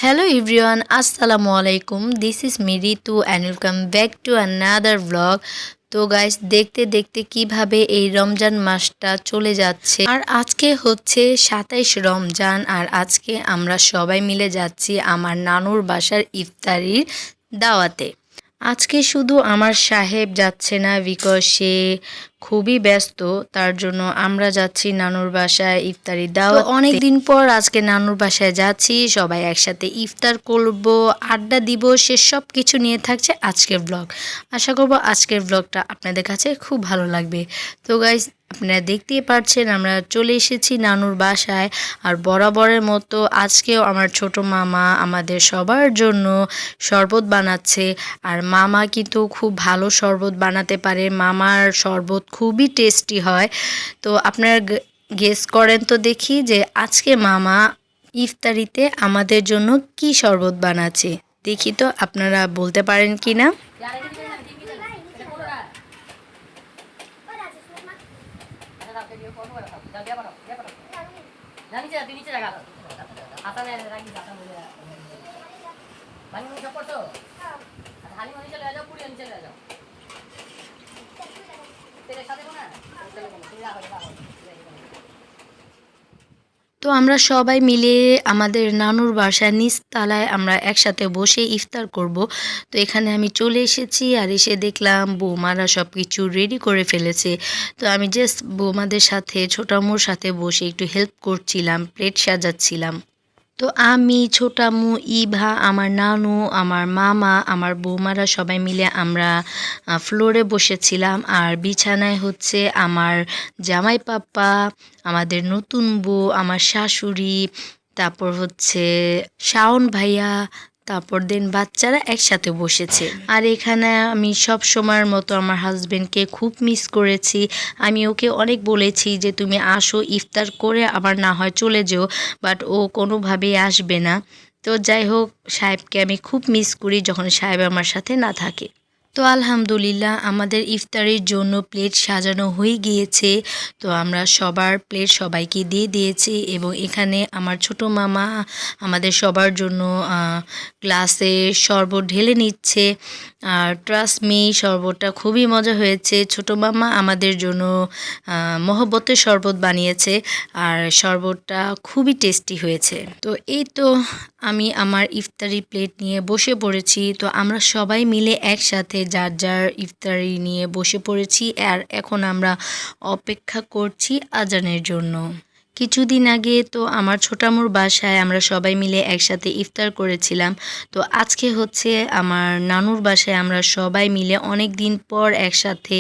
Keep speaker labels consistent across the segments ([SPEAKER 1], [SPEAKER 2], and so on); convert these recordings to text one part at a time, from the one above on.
[SPEAKER 1] Hello everyone, Assalamu alaikum. This is me Ritu and welcome back to another vlog. তো guys দেখতে দেখতে কিভাবে এই রমজান মাসটা চলে যাচ্ছে আর আজকে হচ্ছে ২৭ রমজান আর আজকে আমরা সবাই মিলে যাচ্ছি আমার নানুর বাসার ইফতারির দাওয়াতে। আজকে শুধু আমার সাহেব যাচ্ছে না বিকজ সে খুবই ব্যস্ত, তার জন্য আমরা যাচ্ছি নানুর বাসায় ইফতারি দাওয়াত। অনেক দিন পর আজকে নানুর বাসায় যাচ্ছি, সবাই একসাথে ইফতার করব, আড্ডা দিব, সে সব কিছু নিয়ে থাকছে আজকের ব্লগ। আশা করব আজকের ব্লগটা আপনাদের কাছে খুব ভালো লাগবে। তো গাইস আপনারা দেখতেই পাচ্ছেন আমরা চলে এসেছি নানুর বাসায় আর বরাবরের মতো আজকেও আমার ছোট মামা আমাদের সবার জন্য শরবত বানাচ্ছে। আর মামা কিন্তু খুব ভালো শরবত বানাতে পারে, মামার শরবত খুবই টেস্টি হয়। তো আপনারা গেস করেন তো দেখি যে আজকে মামা ইফতারিতে আমাদের জন্য কি শরবত বানাচ্ছে, দেখি তো আপনারা বলতে পারেন কি না। তো আমরা সবাই মিলে আমাদের নানুর বাসার নিচতলায় আমরা একসাথে বসে ইফতার করব। তো এখানে আমি চলে এসেছি আর এসে দেখলাম বৌমারা সব কিছু রেডি করে ফেলেছে। তো আমি জাস্ট বৌমাদের সাথে ছোট আম্মুর সাথে বসে একটু হেল্প করছিলাম, প্লেট সাজাচ্ছিলাম। তো আমি, ছোট আম্মু, ইভা, আমার নানু, আমার মামা, আমার বৌমারা সবাই মিলে আমরা ফ্লোরে বসেছিলাম। আর বিছানায় হচ্ছে আমার জামাই পাপ্পা, আমাদের নতুন বউ, আমার শাশুড়ি, তারপর হচ্ছে শাওন ভাইয়া, তারপর দেন বাচ্চারা একসাথে বসেছে। আর এখানে আমি সব সময়ের মতো আমার হাজবেন্ডকে খুব মিস করেছি। আমি ওকে অনেক বলেছি যে তুমি আসো, ইফতার করে আবার না হয় চলে যেও, বাট ও কোনোভাবেই আসবে না। তো যাই হোক, সাহেবকে আমি খুব মিস করি যখন সাহেব আমার সাথে না থাকে। তো আলহামদুলিল্লাহ আমাদের ইফতারের জন্য প্লেট সাজানো হয়ে গিয়েছে। তো আমরা সবার প্লেট সবাইকে দিয়ে দিয়েছি এবং এখানে আমার ছোট মামা আমাদের সবার জন্য গ্লাসে শরবত ঢেলে নিচ্ছে। আর ট্রাস্ট মি, শরবতটা খুবই মজা হয়েছে। ছোট মামা আমাদের জন্য মহব্বতের শরবত বানিয়েছে আর শরবতটা খুবই টেস্টি হয়েছে। তো এই তো আমি আমার ইফতারি প্লেট নিয়ে বসে পড়েছি। তো আমরা সবাই মিলে একসাথে যার যার ইফতারি নিয়ে বসে পড়েছি আর এখন আমরা অপেক্ষা করছি আজানের জন্য। কিছুদিন আগে তো আমার ছোটামুর বাসায় আমরা সবাই মিলে একসাথে ইফতার করেছিলাম। তো আজকে হচ্ছে আমার নানুর বাসায় আমরা সবাই মিলে অনেক দিন পর একসাথে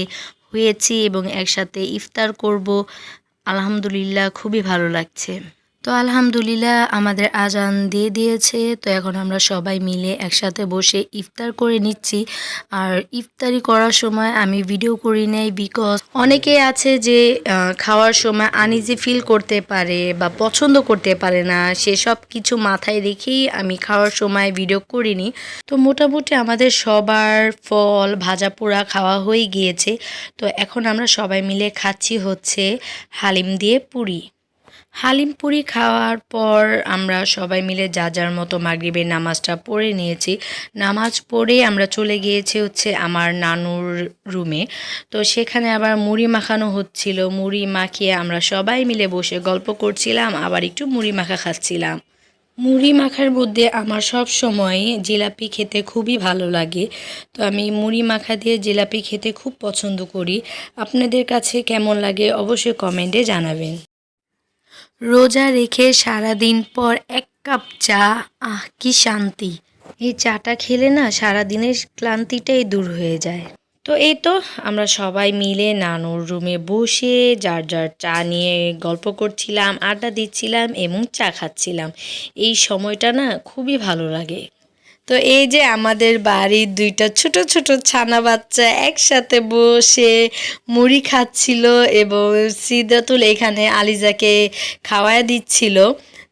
[SPEAKER 1] হয়েছি এবং একসাথে ইফতার করব। আলহামদুলিল্লাহ খুবই ভালো লাগছে। তো আলহামদুলিল্লাহ আমাদের আজান দিয়ে দিয়েছে। তো এখন আমরা সবাই মিলে একসাথে বসে ইফতার করে নিচ্ছি। আর ইফতারি করার সময় আমি ভিডিও করি নাই বিকজ অনেকে আছে যে খাওয়ার সময় আনইজি ফিল করতে পারে বা পছন্দ করতে পারে না, সেসব কিছু মাথায় রেখেই আমি খাওয়ার সময় ভিডিও করিনি। তো মোটামুটি আমাদের সবার ফল ভাজা পোড়া খাওয়া হয়ে গিয়েছে। তো এখন আমরা সবাই মিলে খাচ্ছি হচ্ছে হালিম দিয়ে পুরি। হালিম পুরি খাওয়ার পর আমরা সবাই মিলে যার যার মতো মাগরিবের নামাজটা পড়ে নিয়েছি। নামাজ পড়ে আমরা চলে গিয়েছি হচ্ছে আমার নানুর রুমে। তো সেখানে আবার মুড়ি মাখানো হচ্ছিল, মুড়ি মাখিয়ে আমরা সবাই মিলে বসে গল্প করছিলাম, আবার একটু মুড়ি মাখা খাচ্ছিলাম। মুড়ি মাখার মধ্যে আমার সব সময় জিলাপি খেতে খুবই ভালো লাগে। তো আমি মুড়ি মাখা দিয়ে জিলাপি খেতে খুব পছন্দ করি। আপনাদের কাছে কেমন লাগে অবশ্যই কমেন্টে জানাবেন। রোজা রেখে সারাদিন পর এক কাপ চা, আহ কি শান্তি! এই চাটা খেলে না সারাদিনের ক্লান্তিটাই দূর হয়ে যায়। তো এই তো আমরা সবাই মিলে নানুর রুমে বসে যার যার চা নিয়ে গল্প করছিলাম, আড্ডা দিচ্ছিলাম এবং চা খাচ্ছিলাম। এই সময়টা না খুবই ভালো লাগে। তো এই যে আমাদের বাড়ির দুইটা ছোট ছোট ছানা বাচ্চা একসাথে বসে মুড়ি খাচ্ছিল এবং সিদাতুল এখানে আলিজাকে খাওয়ায় দিচ্ছিল।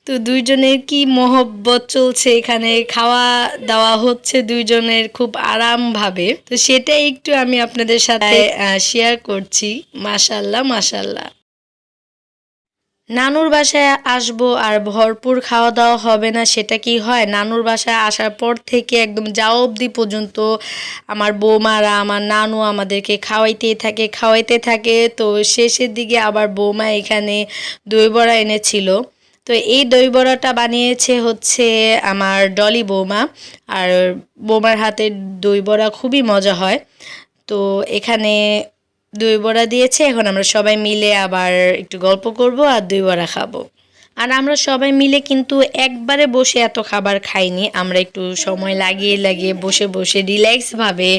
[SPEAKER 1] তো দুইজনের কি মহব্বত চলছে, এখানে খাওয়া দাওয়া হচ্ছে দুইজনের খুব আরামভাবে। তো সেটাই একটু আমি আপনাদের সাথে শেয়ার করছি। মাশাল্লাহ মাশাল্লাহ। নানুর বাসায় আসবো আর ভরপুর খাওয়া দাওয়া হবে না সেটা কি হয়? নানুর বাসায় আসার পর থেকে একদম যাওয়া অবধি পর্যন্ত আমার বৌমারা আমার নানু আমাদেরকে খাওয়াইতে থাকে। তো শেষের দিকে আবার বৌমা এখানে দই বড়া এনেছিল। তো এই দই বড়াটা বানিয়েছে হচ্ছে আমার ডলি বৌমা। আর বৌমার হাতের দই বড়া খুবই মজা হয়। তো এখানে দই বড়া দিয়েছে, এখন আমরা সবাই মিলে আবার একটু গল্প করব আর দই বড়া খাবো। আর আমরা সবাই মিলে কিন্তু একবারে বসে এত খাবার খাইনি, আমরা একটু সময় লাগিয়ে বসে রিল্যাক্সভাবে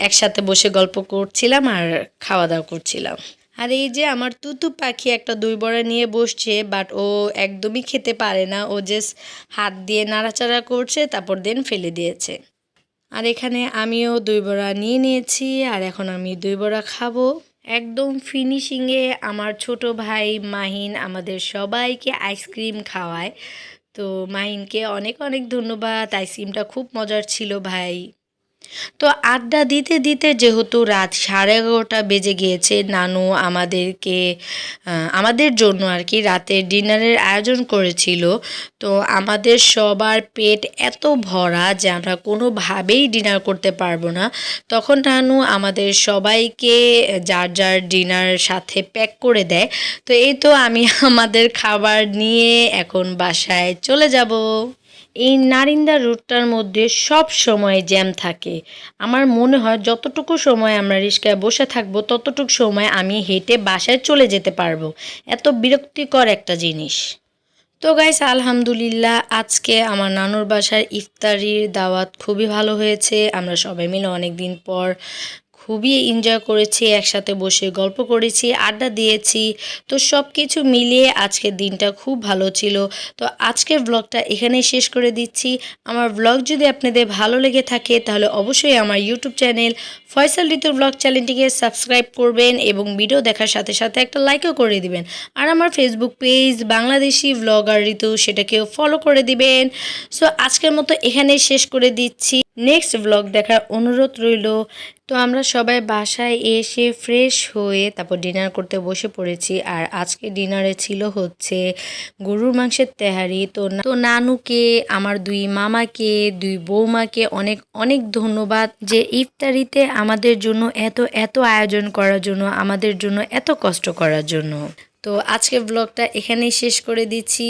[SPEAKER 1] একসাথে বসে গল্প করছিলাম আর খাওয়া দাওয়া করছিলাম। আর এই যে আমার তুতু পাখি একটা দই বড়া নিয়ে বসছে, বাট ও একদমই খেতে পারে না, ও জাস্ট হাত দিয়ে নাড়াচাড়া করছে তারপর দেন ফেলে দিয়েছে। আর এখানে আমিও দই বড়া নিয়ে নিয়েছি আর এখন আমি দই বড়া খাবো। একদম ফিনিশিংয়ে আমার ছোট ভাই মাহিন আমাদের সবাইকে আইসক্রিম খাওয়ায়। তো মাহিনকে অনেক অনেক ধন্যবাদ, আইসক্রিমটা খুব মজার ছিল ভাই। তো আড্ডা দিতে যেহেতু রাত 11:30 বেজে গিয়েছে, নানু আমাদের জন্য আর কি রাতের ডিনারের আয়োজন করেছিল। তো আমাদের সবার পেট এত ভরা যে আমরা কোনোভাবেই ডিনার করতে পারবো না। তখন নানু আমাদের সবাইকে যার ডিনার সাথে প্যাক করে দেয়। তো এই তো আমি আমাদের খাবার নিয়ে এখন বাসায় চলে যাব। এই নারিন্দা রুটটার মধ্যে সব সময় জ্যাম থাকে। আমার মনে হয় যতটুকু সময় আমরা রিক্সায় বসে থাকবো ততটুকু সময় আমি হেঁটে বাসায় চলে যেতে পারবো। এত বিরক্তিকর একটা জিনিস। তো গাইস, আলহামদুলিল্লাহ আজকে আমার নানুর বাসার ইফতারির দাওয়াত খুবই ভালো হয়েছে। আমরা সবাই মিলে অনেক দিন পর খুবই এনজয় করেছি, একসাথে বসে গল্প করেছি, আড্ডা দিয়েছি। তো সব কিছু মিলিয়ে আজকের দিনটা খুব ভালো ছিল। তো আজকের ব্লগটা এখানেই শেষ করে দিচ্ছি। আমার ব্লগ যদি আপনাদের ভালো লেগে থাকে তাহলে অবশ্যই আমার ইউটিউব চ্যানেল ফয়সাল ঋতু ব্লগ চ্যানেলটিকে সাবস্ক্রাইব করবেন এবং ভিডিও দেখার সাথে সাথে একটা লাইকও করে দিবেন। আর আমার ফেসবুক পেজ বাংলাদেশি ব্লগার ঋতু, সেটাকেও ফলো করে দিবেন। সো আজকের মতো এখানেই শেষ করে দিচ্ছি, নেক্সট ব্লগ দেখার অনুরোধ রইল। তো আমরা সবাই বাসায় এসে ফ্রেশ হয়ে তারপর ডিনার করতে বসে পড়েছি। আর আজকে ডিনারে ছিল হচ্ছে গরুর মাংসের তেহারি। তো নানুকে, আমার দুই মামাকে, দুই বৌমাকে অনেক অনেক ধন্যবাদ যে ইফতারিতে আমাদের জন্য এত আয়োজন করার জন্য, আমাদের জন্য এত কষ্ট করার জন্য। তো আজকে ব্লগটা এখানেই শেষ করে দিচ্ছি।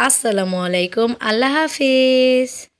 [SPEAKER 1] আসসালামু আলাইকুম, আল্লাহ হাফেজ।